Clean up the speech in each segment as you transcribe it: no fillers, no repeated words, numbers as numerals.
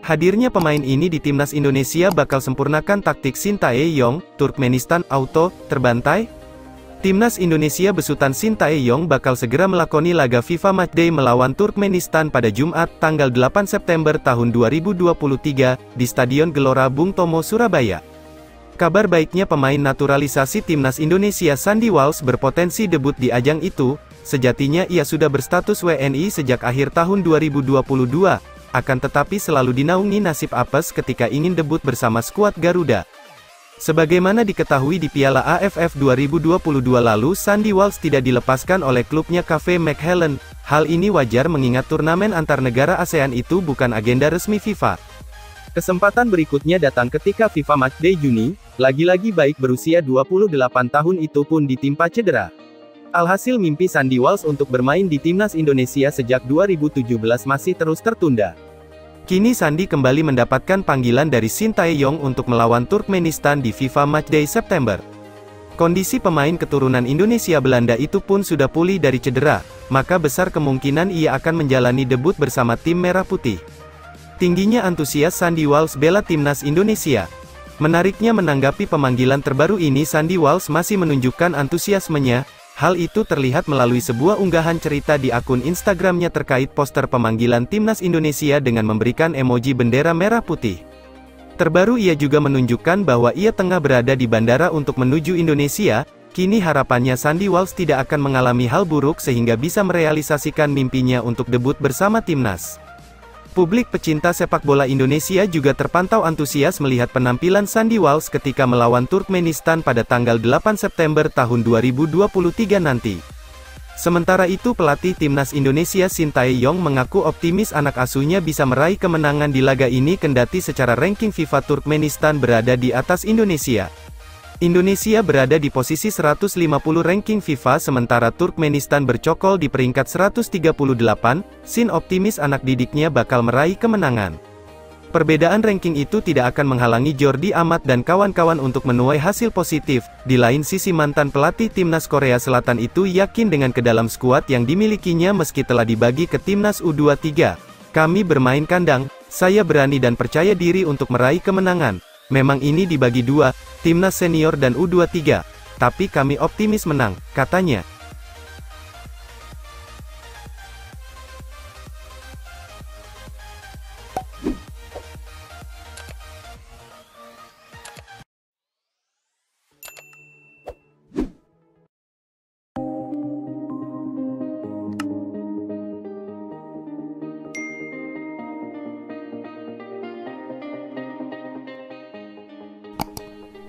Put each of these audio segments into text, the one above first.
Hadirnya pemain ini di timnas Indonesia bakal sempurnakan taktik Sintayong, Turkmenistan auto terbantai. Timnas Indonesia besutan Sintayong bakal segera melakoni laga FIFA Matchday melawan Turkmenistan pada Jumat, tanggal 8 September tahun 2023, di Stadion Gelora Bung Tomo, Surabaya. Kabar baiknya pemain naturalisasi timnas Indonesia Sandy Walsh berpotensi debut di ajang itu. Sejatinya ia sudah berstatus WNI sejak akhir tahun 2022. Akan tetapi selalu dinaungi nasib apes ketika ingin debut bersama skuad Garuda. Sebagaimana diketahui di Piala AFF 2022 lalu, Sandy Walsh tidak dilepaskan oleh klubnya KV Mechelen. Hal ini wajar mengingat turnamen antar negara ASEAN itu bukan agenda resmi FIFA. Kesempatan berikutnya datang ketika FIFA Matchday Juni, lagi-lagi baik berusia 28 tahun itu pun ditimpa cedera. Alhasil mimpi Sandy Walsh untuk bermain di timnas Indonesia sejak 2017 masih terus tertunda. Kini Sandy kembali mendapatkan panggilan dari Sintayong untuk melawan Turkmenistan di FIFA Matchday September. Kondisi pemain keturunan Indonesia Belanda itu pun sudah pulih dari cedera, maka besar kemungkinan ia akan menjalani debut bersama tim Merah Putih. Tingginya antusias Sandy Walsh bela timnas Indonesia. Menariknya menanggapi pemanggilan terbaru ini, Sandy Walsh masih menunjukkan antusiasmenya. Hal itu terlihat melalui sebuah unggahan cerita di akun Instagramnya terkait poster pemanggilan timnas Indonesia dengan memberikan emoji bendera merah putih. Terbaru ia juga menunjukkan bahwa ia tengah berada di bandara untuk menuju Indonesia. Kini harapannya Sandy Walsh tidak akan mengalami hal buruk sehingga bisa merealisasikan mimpinya untuk debut bersama timnas. Publik pecinta sepak bola Indonesia juga terpantau antusias melihat penampilan Sandy Walsh ketika melawan Turkmenistan pada tanggal 8 September tahun 2023 nanti. Sementara itu pelatih timnas Indonesia Sintayong mengaku optimis anak asuhnya bisa meraih kemenangan di laga ini kendati secara ranking FIFA Turkmenistan berada di atas Indonesia. Indonesia berada di posisi 150 ranking FIFA sementara Turkmenistan bercokol di peringkat 138, Sin optimis anak didiknya bakal meraih kemenangan. Perbedaan ranking itu tidak akan menghalangi Jordi Amat dan kawan-kawan untuk menuai hasil positif. Di lain sisi mantan pelatih timnas Korea Selatan itu yakin dengan kedalam skuad yang dimilikinya meski telah dibagi ke timnas U23. Kami bermain kandang, saya berani dan percaya diri untuk meraih kemenangan. Memang ini dibagi dua, timnas senior dan U23, tapi kami optimis menang, katanya.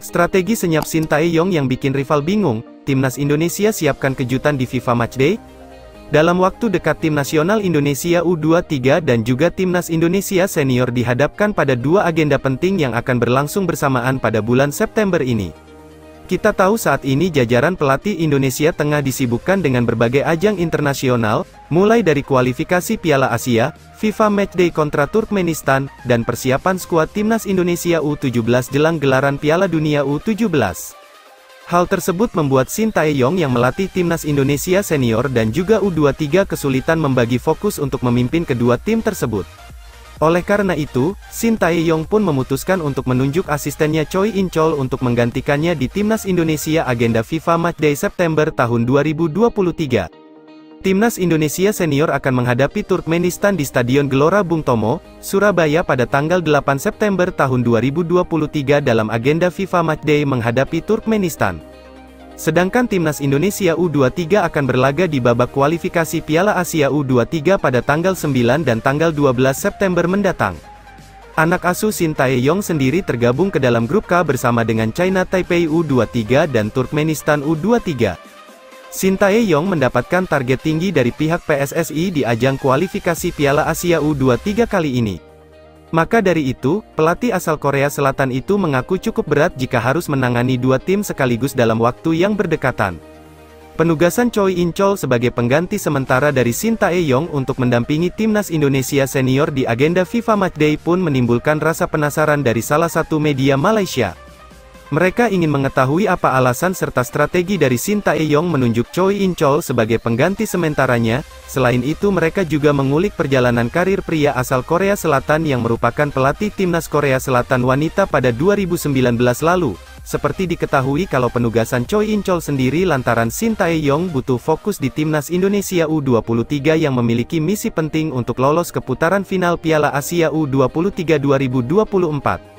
Strategi senyap Sintayong yang bikin rival bingung, timnas Indonesia siapkan kejutan di FIFA Matchday? Dalam waktu dekat tim nasional Indonesia U23 dan juga timnas Indonesia senior dihadapkan pada dua agenda penting yang akan berlangsung bersamaan pada bulan September ini. Kita tahu saat ini jajaran pelatih Indonesia tengah disibukkan dengan berbagai ajang internasional, mulai dari kualifikasi Piala Asia, FIFA Matchday kontra Turkmenistan, dan persiapan skuad timnas Indonesia U17 jelang gelaran Piala Dunia U17. Hal tersebut membuat Sintayong yang melatih timnas Indonesia senior dan juga U23 kesulitan membagi fokus untuk memimpin kedua tim tersebut. Oleh karena itu, Sintayong pun memutuskan untuk menunjuk asistennya Choi In-chol untuk menggantikannya di timnas Indonesia agenda FIFA Matchday September tahun 2023. Timnas Indonesia senior akan menghadapi Turkmenistan di Stadion Gelora Bung Tomo, Surabaya pada tanggal 8 September tahun 2023 dalam agenda FIFA Matchday menghadapi Turkmenistan. Sedangkan timnas Indonesia U23 akan berlaga di babak kualifikasi Piala Asia U23 pada tanggal 9 dan tanggal 12 September mendatang. Anak asuh Sintayong sendiri tergabung ke dalam grup K bersama dengan China Taipei U23 dan Turkmenistan U23. Sintayong mendapatkan target tinggi dari pihak PSSI di ajang kualifikasi Piala Asia U23 kali ini. Maka dari itu, pelatih asal Korea Selatan itu mengaku cukup berat jika harus menangani dua tim sekaligus dalam waktu yang berdekatan. Penugasan Choi In-chol sebagai pengganti sementara dari Sintayong untuk mendampingi timnas Indonesia senior di agenda FIFA Matchday pun menimbulkan rasa penasaran dari salah satu media Malaysia. Mereka ingin mengetahui apa alasan serta strategi dari Shin Tae-yong menunjuk Choi In-chol sebagai pengganti sementaranya. Selain itu mereka juga mengulik perjalanan karir pria asal Korea Selatan yang merupakan pelatih timnas Korea Selatan wanita pada 2019 lalu. Seperti diketahui kalau penugasan Choi In-chol sendiri lantaran Shin Tae-yong butuh fokus di timnas Indonesia U23 yang memiliki misi penting untuk lolos ke putaran final Piala Asia U23 2024.